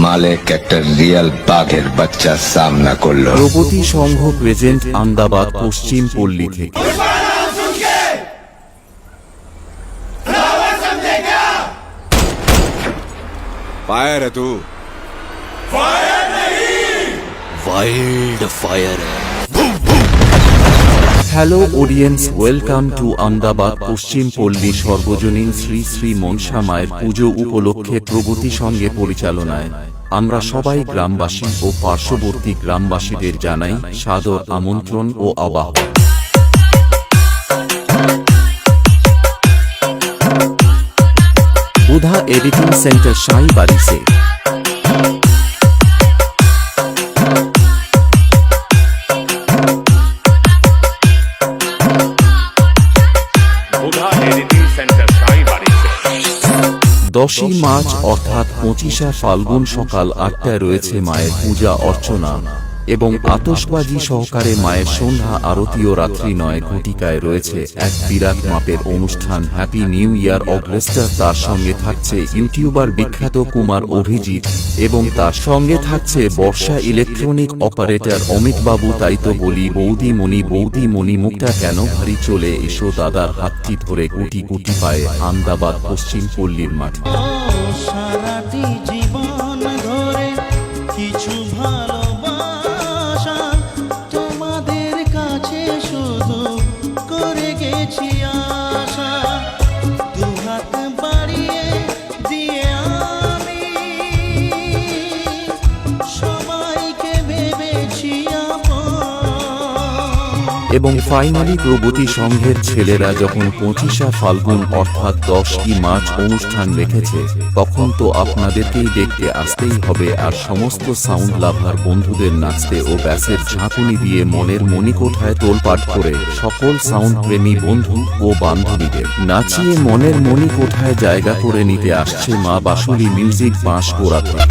মালিক একটা রিয়েল বাঘের বাচ্চা সামনা করলো। প্রগতি সংঘ প্রেজেন্ট আহমেদাবাদ পশ্চিম পল্লী থেকে। फायर है तू, फायर नहीं, wild fire hello audience, welcome to Ahmedabad পশ্চিম পল্লী সর্বজনীন শ্রী শ্রী মনসা মায়ের পুজো উপলক্ষে প্রগতি সঙ্গে পরিচালনায় আমরা সবাই গ্রামবাসী ও পার্শ্ববর্তী গ্রামবাসীদের জানাই সাদর আমন্ত্রণ ও আহ্বান। বুধা এডিটিং সেন্টার শাহী বাড়ি से बुधा एडिटिंग सेंटर शाही बाड़ी से 10ই মার্চ অর্থাৎ 25শে ফাল্গুন সকাল 8টায় রয়েছে মায়ের পূজা অর্চনা এবং আতশবাজি সহকারে মায়ের সন্ধ্যা আরতি ও রাত্রি 9 ঘটিকায় রয়েছে এক বিরাট মাপের অনুষ্ঠান হ্যাপি নিউ ইয়ার অর্কেস্ট্রা। তার সঙ্গে থাকছে ইউটিউবার বিখ্যাত কুমার অভিজিৎ এবং তার সঙ্গে থাকছে বর্ষা ইলেকট্রনিক অপারেটর অমিত বাবু। তাই তো বলি বৌদি মণি মুখটা কেন ভারী, চলে এসো দাদার হাতটি ধরে কোটি কোটি পায়ে আহমেদাবাদ পশ্চিম পল্লীর মাঠে। সারাটি জীবন ধরে কিছু ভালোবাসা তোমাদের কাছে শুধু করে গেছি আশা, দুহাত বাড়িয়ে দিয়ে আমি সবাইকে ভেবেছি আপন। এবং ফাইনালি প্রগতি সংঘের ছেলেরা যখন 25শে ফাল্গুন অর্থাৎ 10ই মার্চ অনুষ্ঠান রেখেছে, তখন তো আপনাদেরকেই দেখতে আসতেই হবে আর সমস্ত সাউন্ড লাভার বন্ধুদের নাচতে ও ব্যাসের ঝাঁকুনি দিয়ে মনের মণিকোঠায় তোলপাট করে সকল সাউন্ড প্রেমী বন্ধু ও বান্ধবীদের নাচিয়ে মনের মণিকোঠায় জায়গা করে নিতে আসছে মা বাঁশুলি মিউজিক বাঁশগোড়া থেকে।